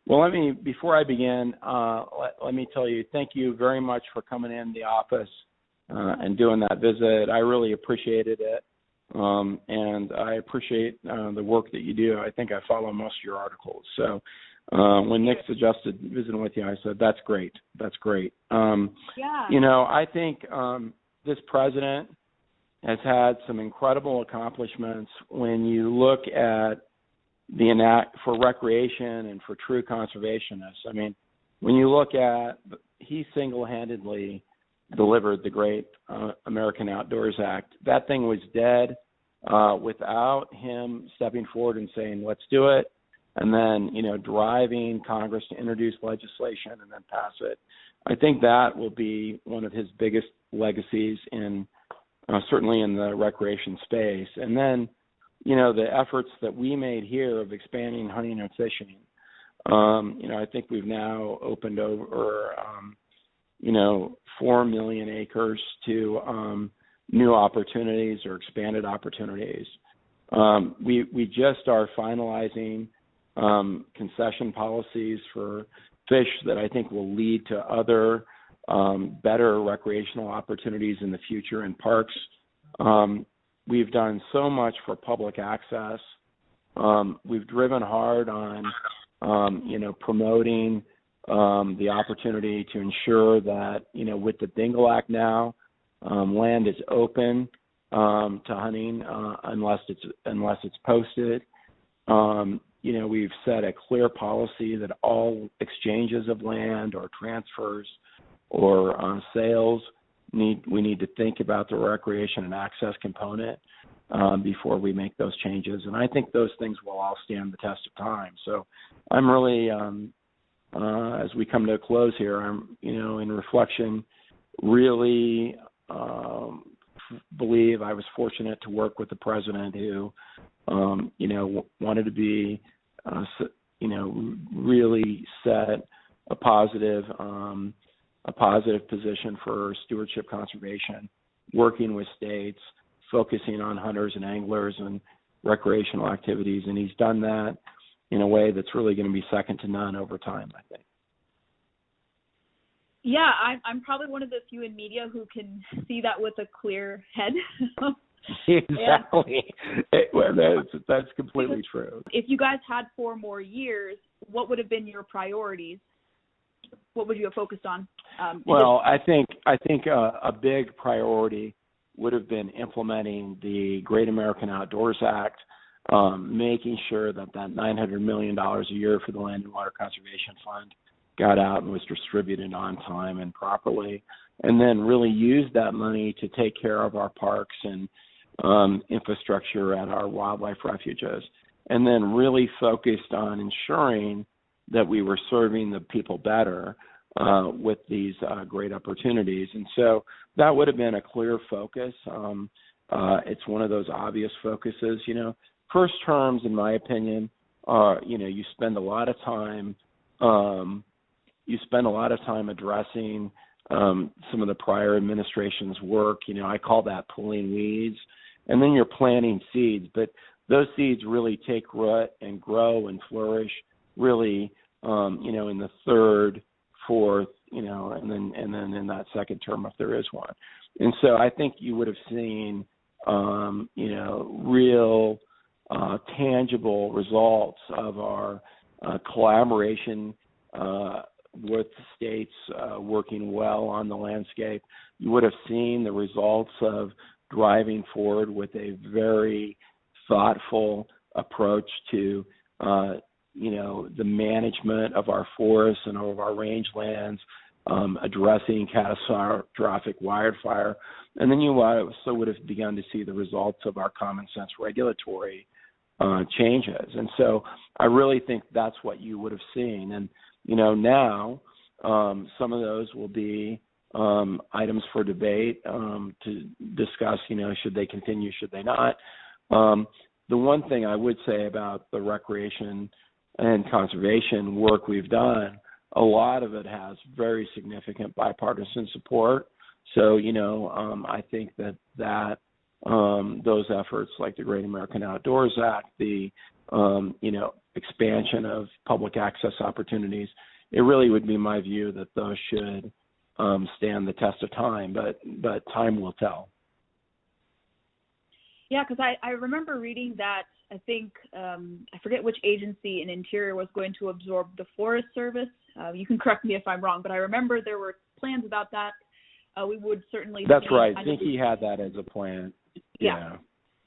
Well, before I begin, let me tell you, thank you very much for coming in the office and doing that visit. I really appreciated it, and I appreciate the work that you do. I think I follow most of your articles. So when Nick suggested visiting with you, I said, that's great. That's great. I think this president has had some incredible accomplishments when you look at for recreation and for true conservationists. When you look at, he single-handedly delivered the great American Outdoors Act. That thing was dead without him stepping forward and saying, let's do it, and then, driving Congress to introduce legislation and then pass it. I think that will be one of his biggest legacies certainly in the recreation space. And then, the efforts that we made here of expanding hunting and fishing. I think we've now opened over, 4 million acres to new opportunities or expanded opportunities. We just are finalizing concession policies for fish that I think will lead to other better recreational opportunities in the future in parks. We've done so much for public access. We've driven hard on, promoting the opportunity to ensure that, with the Dingle Act now, land is open to hunting unless it's posted. We've set a clear policy that all exchanges of land or transfers or sales we need to think about the recreation and access component before we make those changes. And I think those things will all stand the test of time. So I'm really, as we come to a close here, I'm, in reflection, really believe I was fortunate to work with the president who, wanted to be, really set a positive position for stewardship conservation, working with states, focusing on hunters and anglers and recreational activities. And he's done that in a way that's really going to be second to none over time, I think. Yeah, I'm probably one of the few in media who can see that with a clear head. Exactly. That's completely true. If you guys had 4 more years, what would have been your priorities? What would you have focused on? I think a big priority would have been implementing the Great American Outdoors Act, making sure that $900 million a year for the Land and Water Conservation Fund got out and was distributed on time and properly, and then really use that money to take care of our parks and infrastructure at our wildlife refuges, and then really focused on ensuring that we were serving the people better with these great opportunities. And so that would have been a clear focus. It's one of those obvious focuses. First terms, in my opinion, you spend a lot of time addressing some of the prior administration's work. I call that pulling weeds. And then you're planting seeds. But those seeds really take root and grow and flourish really, in the third, fourth, and then in that second term if there is one. And so I think you would have seen, real tangible results of our collaboration with states working well on the landscape. You would have seen the results of driving forward with a very thoughtful approach to, the management of our forests and of our rangelands, addressing catastrophic wildfire. And then you also would have begun to see the results of our common sense regulatory changes. And so I really think that's what you would have seen. And, now some of those will be items for debate to discuss, should they continue, should they not. The one thing I would say about the recreation and conservation work we've done, a lot of it has very significant bipartisan support. So, I think that those efforts like the Great American Outdoors Act, the, expansion of public access opportunities, it really would be my view that those should stand the test of time, but time will tell. Yeah, because I remember reading that I think, I forget which agency in Interior was going to absorb the Forest Service. You can correct me if I'm wrong, but I remember there were plans about that. We would certainly. That's right. Zinke had that as a plan. Yeah.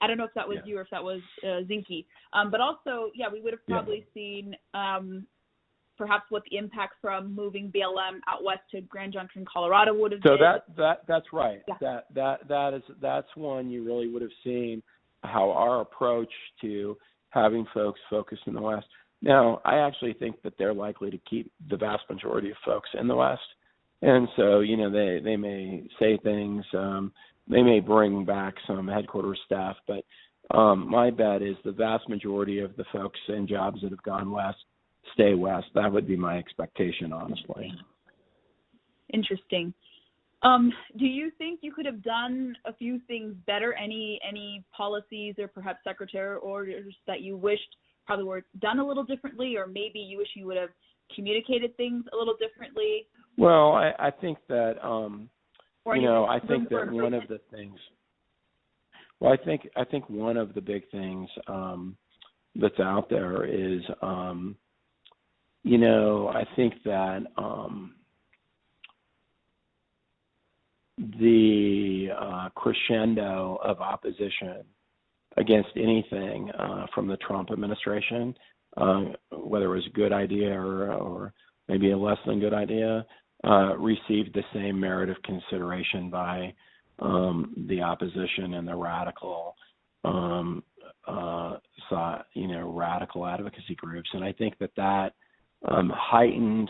I don't know if that was you or if that was Zinke. But also, we would have probably seen perhaps what the impact from moving BLM out west to Grand Junction, Colorado would have been. So that's right. Yeah. That's one you really would have seen how our approach to having folks focused in the West. Now, I actually think that they're likely to keep the vast majority of folks in the West. And so, they may say things, they may bring back some headquarters staff, but my bet is the vast majority of the folks and jobs that have gone west stay west. That would be my expectation, honestly. Interesting. Do you think you could have done a few things better? Any policies or perhaps secretarial orders that you wished probably were done a little differently, or maybe you wish you would have communicated things a little differently? Well, I think that, I think that one of the things, I think one of the big things that's out there is, I think that the crescendo of opposition against anything from the Trump administration, whether it was a good idea or maybe a less than good idea, received the same merit of consideration by the opposition and the radical, radical advocacy groups. And I think that heightened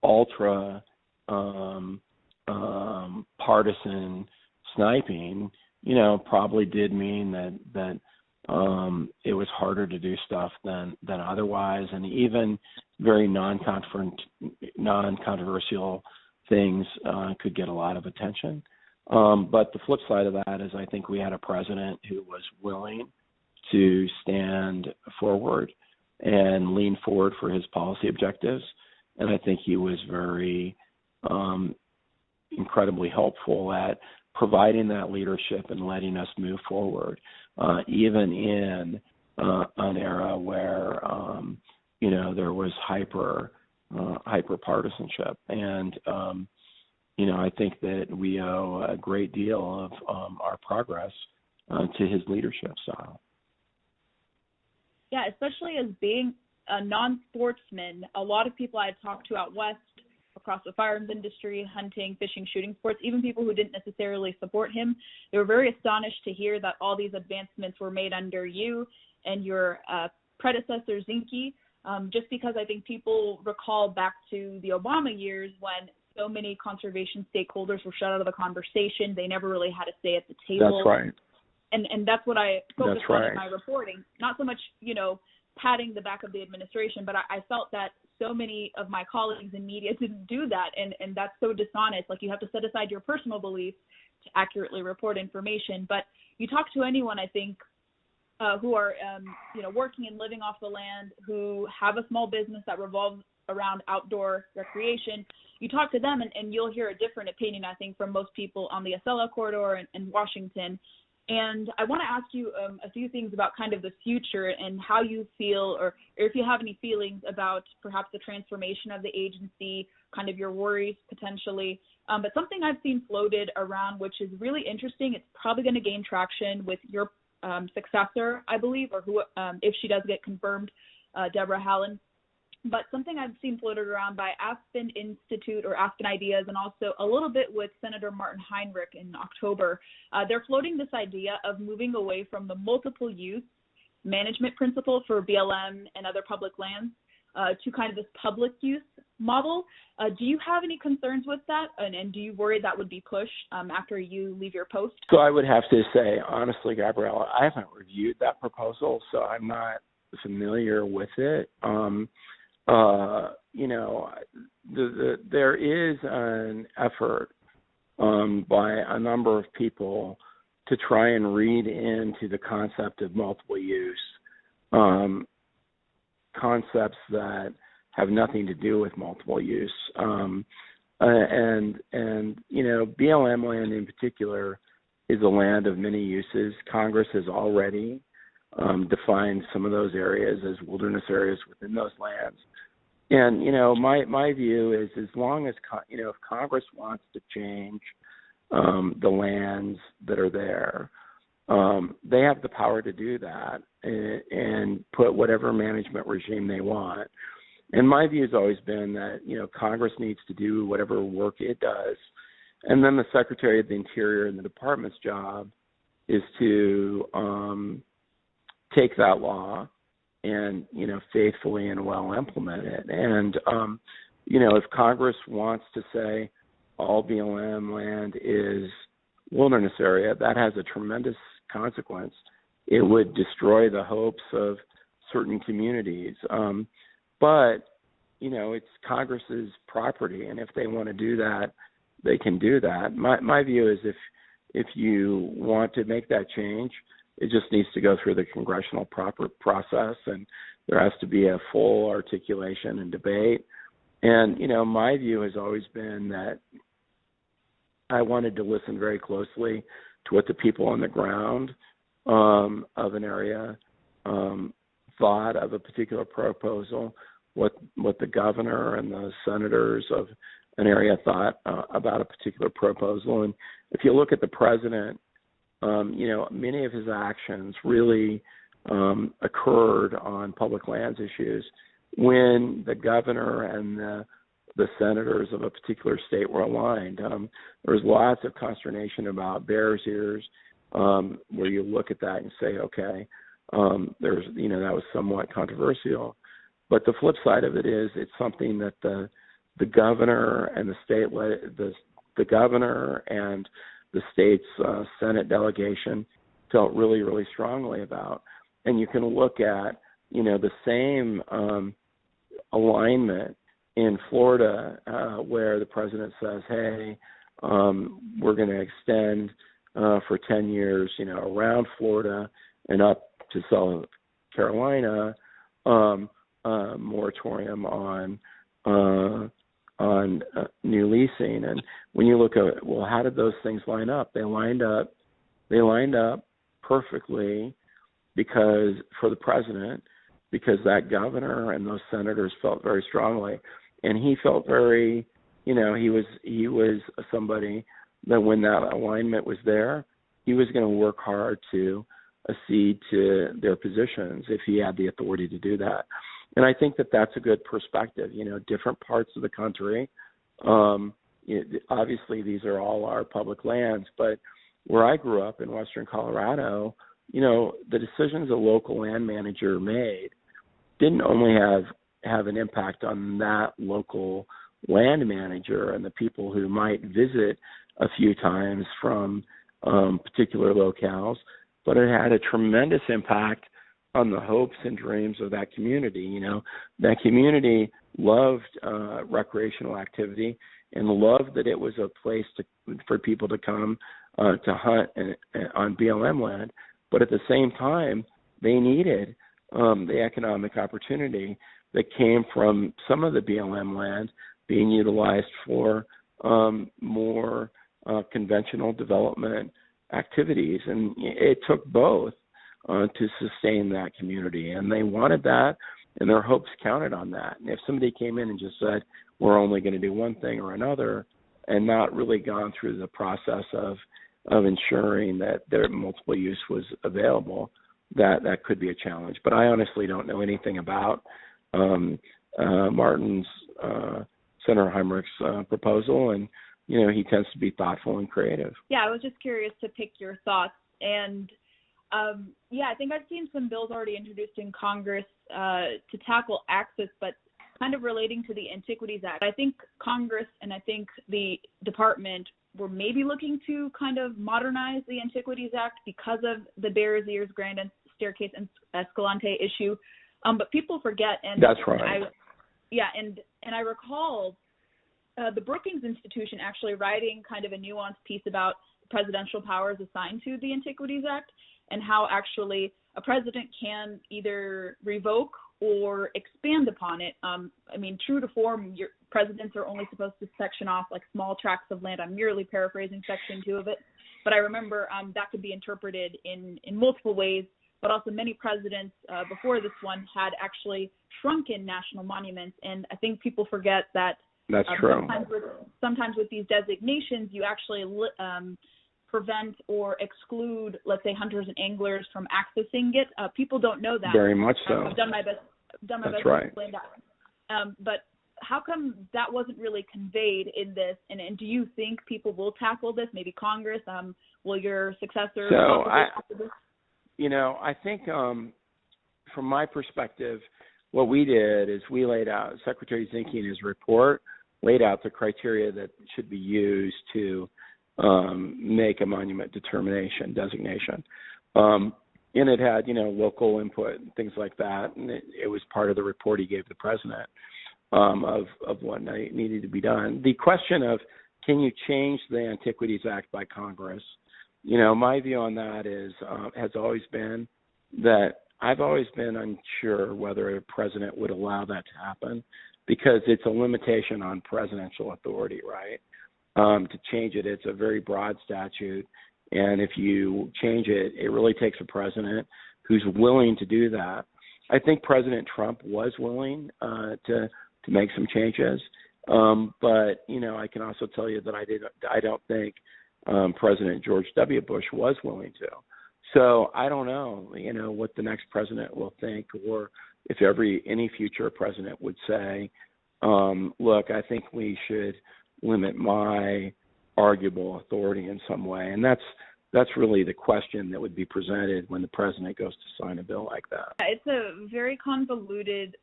ultra partisan sniping, probably did mean that it was harder to do stuff than otherwise, and even very non-controversial things could get a lot of attention. But the flip side of that is I think we had a president who was willing to stand forward and lean forward for his policy objectives, and I think he was very incredibly helpful at providing that leadership and letting us move forward, even in an era where there was hyper partisanship. And I think that we owe a great deal of our progress to his leadership style. Yeah, especially as being a non-sportsman, a lot of people I talked to out west across the firearms industry, hunting, fishing, shooting sports, even people who didn't necessarily support him, they were very astonished to hear that all these advancements were made under you and your predecessor, Zinke, just because I think people recall back to the Obama years when so many conservation stakeholders were shut out of the conversation. They never really had a say at the table. That's right. And that's what I focused on in my reporting. Not so much, patting the back of the administration, but I felt that so many of my colleagues in media didn't do that, and that's so dishonest. Like, you have to set aside your personal beliefs to accurately report information. But you talk to anyone, I think, who are, working and living off the land, who have a small business that revolves around outdoor recreation, you talk to them and you'll hear a different opinion, I think, from most people on the Acela corridor and Washington. And I want to ask you a few things about kind of the future and how you feel, or if you have any feelings about perhaps the transformation of the agency, kind of your worries potentially. But something I've seen floated around, which is really interesting, it's probably going to gain traction with your successor, I believe, or who, if she does get confirmed, Deb Haaland. But something I've seen floated around by Aspen Institute or Aspen Ideas, and also a little bit with Senator Martin Heinrich in October, they're floating this idea of moving away from the multiple use management principle for BLM and other public lands to kind of this public use model. Do you have any concerns with that? And do you worry that would be pushed after you leave your post? So I would have to say, honestly, Gabriella, I haven't reviewed that proposal, so I'm not familiar with it. There is an effort by a number of people to try and read into the concept of multiple use concepts that have nothing to do with multiple use. And BLM land in particular is a land of many uses. Congress has already defined some of those areas as wilderness areas within those lands. And, my view is as long as, if Congress wants to change the lands that are there, they have the power to do that and put whatever management regime they want. And my view has always been that, Congress needs to do whatever work it does. And then the Secretary of the Interior and the Department's job is to take that law and, faithfully and well implement it. And, if Congress wants to say all BLM land is wilderness area, that has a tremendous consequence. It would destroy the hopes of certain communities. But, it's Congress's property, and if they want to do that, they can do that. My view is if you want to make that change, it just needs to go through the congressional process, and there has to be a full articulation and debate. And, my view has always been that I wanted to listen very closely to what the people on the ground of an area thought of a particular proposal, what the governor and the senators of an area thought about a particular proposal. And if you look at the president, many of his actions really occurred on public lands issues when the governor and the senators of a particular state were aligned. There was lots of consternation about Bears Ears, where you look at that and say, okay, that was somewhat controversial. But the flip side of it is it's something that the governor and the governor and the state's Senate delegation felt really, really strongly about. And you can look at, the same alignment in Florida where the president says, hey, we're going to extend for 10 years, around Florida and up to South Carolina, moratorium on new leasing. And when you look at, well, how did those things line up? They lined up perfectly for the president, because that governor and those senators felt very strongly. And he felt very, he was somebody that when that alignment was there, he was going to work hard to accede to their positions if he had the authority to do that. And I think that that's a good perspective. Different parts of the country, obviously these are all our public lands, but where I grew up in Western Colorado, the decisions a local land manager made didn't only have an impact on that local land manager and the people who might visit a few times from particular locales, but it had a tremendous impact on the hopes and dreams of that community. That community loved recreational activity and loved that it was a place for people to come to hunt on BLM land. But at the same time, they needed the economic opportunity that came from some of the BLM land being utilized for more conventional development activities. And it took both to sustain that community. And they wanted that, and their hopes counted on that. And if somebody came in and just said, we're only going to do one thing or another, and not really gone through the process of ensuring that their multiple use was available, that could be a challenge. But I honestly don't know anything about Martin's Senator Heinrich's proposal, and he tends to be thoughtful and creative. Yeah, I was just curious to pick your thoughts. And I think I've seen some bills already introduced in Congress to tackle access, but kind of relating to the Antiquities Act. I think Congress and I think the department were maybe looking to kind of modernize the Antiquities Act because of the Bears Ears, Grand Staircase, and Escalante issue. But people forget. And that's right. And I recall the Brookings Institution actually writing kind of a nuanced piece about presidential powers assigned to the Antiquities Act and how actually a president can either revoke or expand upon it. I mean, true to form, your presidents are only supposed to section off like small tracts of land. I'm merely paraphrasing Section 2 of it. But I remember that could be interpreted in multiple ways, but also many presidents before this one had actually shrunken national monuments. And I think people forget that that's true. Sometimes with these designations, you actually prevent or exclude, let's say, hunters and anglers from accessing it. People don't know that. Very much so. I've done my best. That's right. To explain that. But how come that wasn't really conveyed in this? And do you think people will tackle this? Maybe Congress? Will your successor? So I think from my perspective, what we did is we laid out, Secretary Zinke in his report laid out the criteria that should be used to make a monument designation. And it had, local input and things like that. And it was part of the report he gave the president of what needed to be done. The question of, can you change the Antiquities Act by Congress? My view on that is, has always been that I've always been unsure whether a president would allow that to happen, because it's a limitation on presidential authority, right? To change it, it's a very broad statute. And if you change it, it really takes a president who's willing to do that. I think President Trump was willing to make some changes. But, I can also tell you that I don't think President George W. Bush was willing to. So I don't know, what the next president will think, or if any future president would say, look, I think we should limit my arguable authority in some way. And that's really the question that would be presented when the president goes to sign a bill like that. It's a very convoluted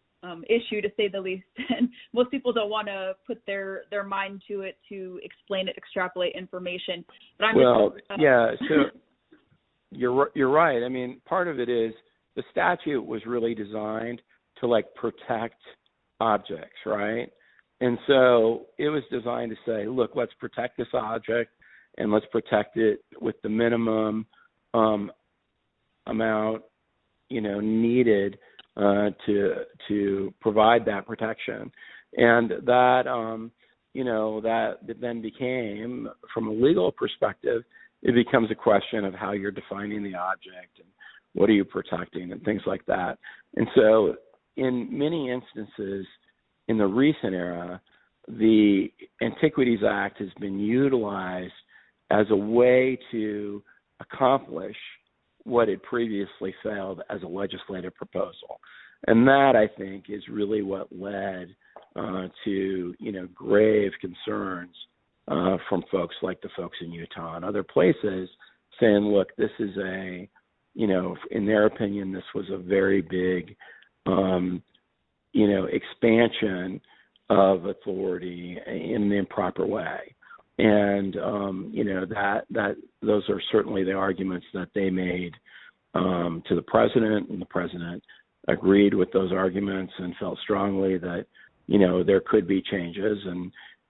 issue, to say the least, and most people don't want to put their mind to it to explain it, extrapolate information. But So you're right. I mean, part of it is the statute was really designed to protect objects, right? And so it was designed to say, look, let's protect this object, and let's protect it with the minimum amount, needed to provide that protection. And that, that then became, from a legal perspective, it becomes a question of how you're defining the object and what are you protecting and things like that. And so in many instances in the recent era, the Antiquities Act has been utilized as a way to accomplish what had previously failed as a legislative proposal. And that, I think, is really what led to, grave concerns from folks like the folks in Utah and other places saying, look, this is in their opinion, this was a very big, expansion of authority in the improper way. And, that those are certainly the arguments that they made to the president, and the president agreed with those arguments and felt strongly that, there could be changes,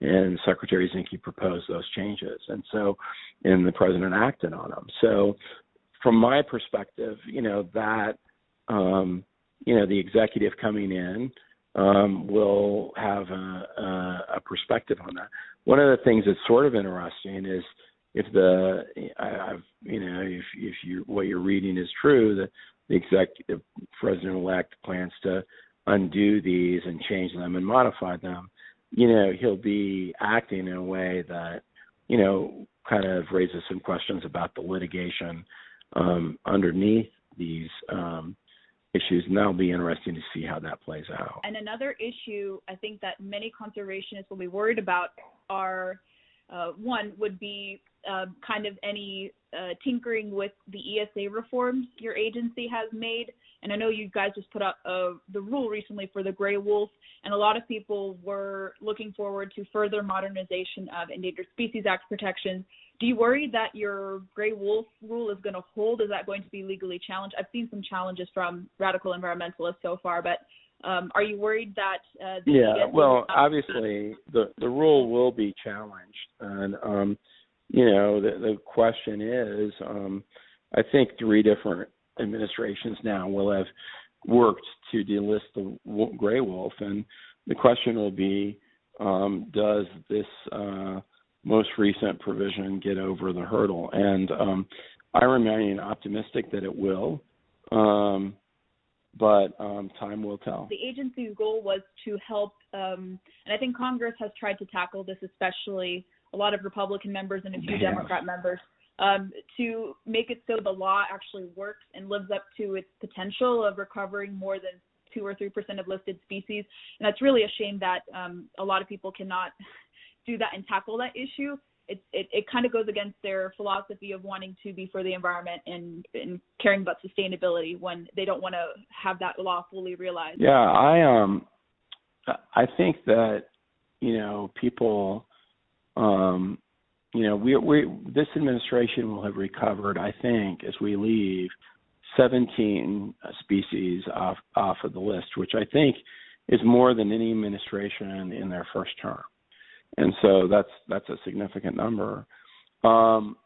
and Secretary Zinke proposed those changes. And the president acted on them. So from my perspective, that, the executive coming in will have a perspective on that. One of the things that's sort of interesting is if what you're reading is true, that the executive president-elect plans to undo these and change them and modify them, he'll be acting in a way that, kind of raises some questions about the litigation underneath these issues, and that'll be interesting to see how that plays out. And another issue I think that many conservationists will be worried about are, one would be kind of any tinkering with the ESA reforms your agency has made. And I know you guys just put out the rule recently for the gray wolf, and a lot of people were looking forward to further modernization of Endangered Species Act protections. Do you worry that your gray wolf rule is going to hold? Is that going to be legally challenged? I've seen some challenges from radical environmentalists so far, but are you worried that obviously the rule will be challenged. And, the question is, I think 3 different administrations now will have, worked to delist the gray wolf, and the question will be, does this most recent provision get over the hurdle? And I remain optimistic that it will, but time will tell. The agency's goal was to help, and I think Congress has tried to tackle this, especially a lot of Republican members and a few Democrat members, to make it so the law actually works and lives up to its potential of recovering more than 2 or 3% of listed species. And that's really a shame that a lot of people cannot do that and tackle that issue. It kind of goes against their philosophy of wanting to be for the environment and caring about sustainability when they don't want to have that law fully realized. Yeah, I think that, people, this administration will have recovered, I think, as we leave, 17 species off of the list, which I think is more than any administration in their first term. And so that's a significant number. And,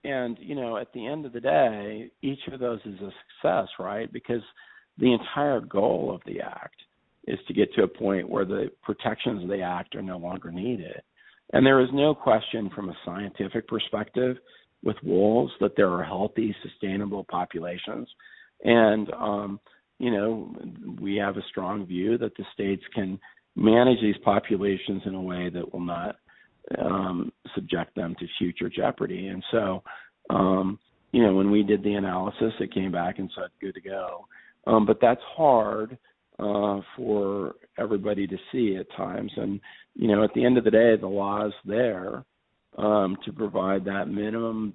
at the end of the day, each of those is a success, right? Because the entire goal of the act is to get to a point where the protections of the act are no longer needed. And there is no question from a scientific perspective with wolves that there are healthy, sustainable populations. And, we have a strong view that the states can manage these populations in a way that will not subject them to future jeopardy. And so, when we did the analysis, it came back and said, good to go. But that's hard for everybody to see at times. And, at the end of the day, the law is there to provide that minimum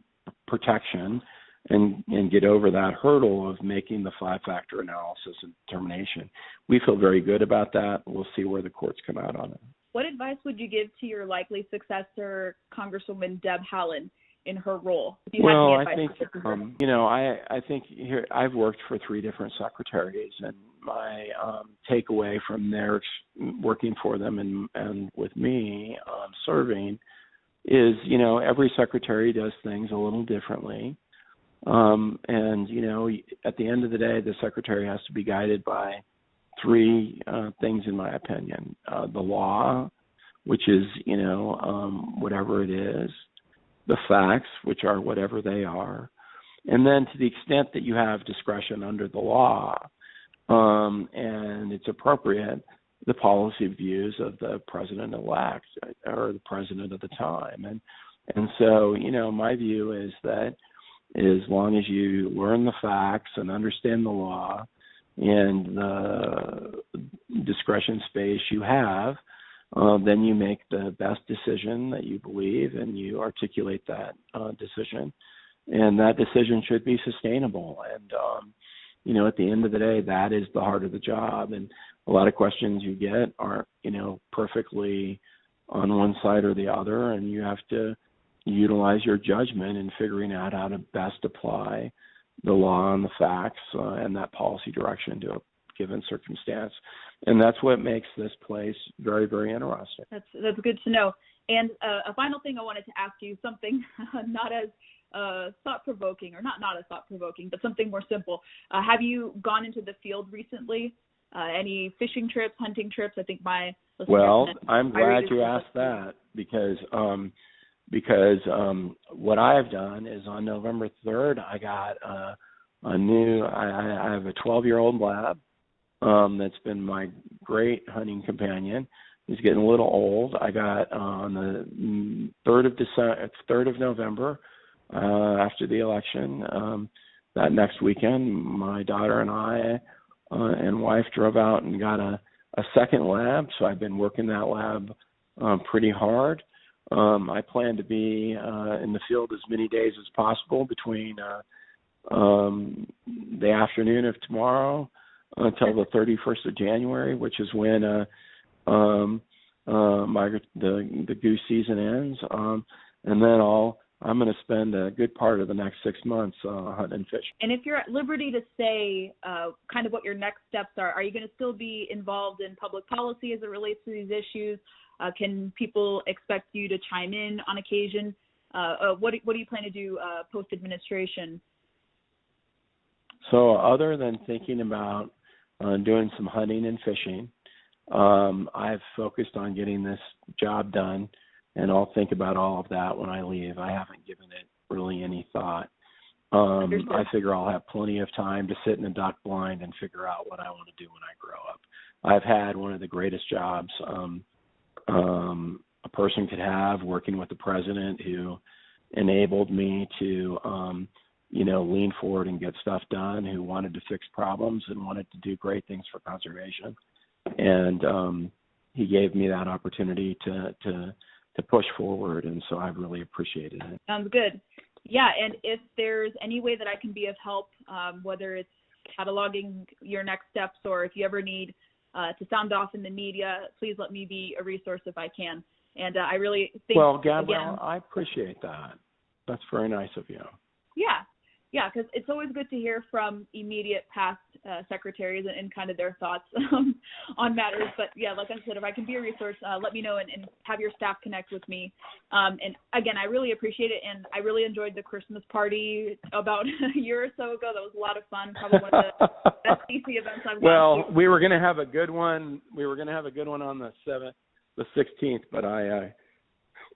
protection and get over that hurdle of making the 5-factor analysis and determination. We feel very good about that. We'll see where the courts come out on it. What advice would you give to your likely successor, Congresswoman Deb Haaland, in her role? Well, I think, I think here I've worked for 3 different secretaries, and my takeaway from their working for them and with me serving is, every secretary does things a little differently. And, at the end of the day, the secretary has to be guided by 3 things, in my opinion. The law, which is, whatever it is. The facts, which are whatever they are. And then to the extent that you have discretion under the law, and it's appropriate, the policy views of the president-elect or the president at the time. And so, my view is that as long as you learn the facts and understand the law and the discretion space you have, then you make the best decision that you believe and you articulate that decision. And that decision should be sustainable. And, at the end of the day, that is the heart of the job. And a lot of questions you get aren't, perfectly on one side or the other. And you have to utilize your judgment in figuring out how to best apply the law and the facts and that policy direction to a given circumstance. And that's what makes this place very, very interesting. That's good to know. And a final thing I wanted to ask you, something not as thought-provoking, or not as thought-provoking, but something more simple. Have you gone into the field recently? Any fishing trips, hunting trips? I think my listeners... Well, I'm glad you asked that because what I've done is on November 3rd, I got I have a 12-year-old lab that's been my great hunting companion. He's getting a little old. I got on the 3rd of November, after the election, that next weekend, my daughter and I and wife drove out and got a second lab. So I've been working that lab pretty hard. I plan to be in the field as many days as possible between the afternoon of tomorrow until the 31st of January, which is when the goose season ends. And then I'm going to spend a good part of the next 6 months hunting and fishing. And if you're at liberty to say kind of what your next steps are you going to still be involved in public policy as it relates to these issues? Can people expect you to chime in on occasion? What do you plan to do post-administration? So other than thinking about doing some hunting and fishing. I've focused on getting this job done, and I'll think about all of that when I leave. I haven't given it really any thought. I figure I'll have plenty of time to sit in the duck blind and figure out what I want to do when I grow up. I've had one of the greatest jobs a person could have, working with the president, who enabled me to, lean forward and get stuff done, who wanted to fix problems and wanted to do great things for conservation. And he gave me that opportunity to push forward, and so I've really appreciated it. Sounds good. Yeah, and if there's any way that I can be of help, whether it's cataloging your next steps or if you ever need to sound off in the media, please let me be a resource if I can. And I really think, well, Gabrielle, I appreciate that. That's very nice of you. Yeah, because it's always good to hear from immediate past secretaries and kind of their thoughts on matters. But yeah, like I said, if I can be a resource, let me know and have your staff connect with me. And again, I really appreciate it, and I really enjoyed the Christmas party about a year or so ago. That was a lot of fun. Probably one of the best DC events I've gone to. We were going to have a good one. We were going to have a good one on the 16th, but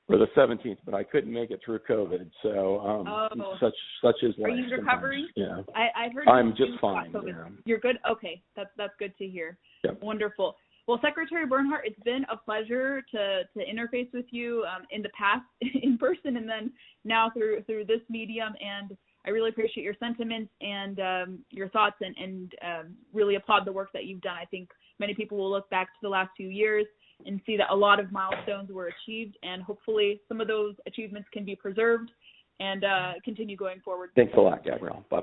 or the 17th, but I couldn't make it through COVID. So such is life. Are you recovering? Yeah. I heard I'm just fine. Yeah. You're good? Okay. That's good to hear. Yep. Wonderful. Well, Secretary Bernhardt, it's been a pleasure to interface with you in the past in person and then now through this medium. And I really appreciate your sentiments and your thoughts and really applaud the work that you've done. I think many people will look back to the last few years and see that a lot of milestones were achieved, and hopefully some of those achievements can be preserved and continue going forward. Thanks a lot, Gabrielle. Bye.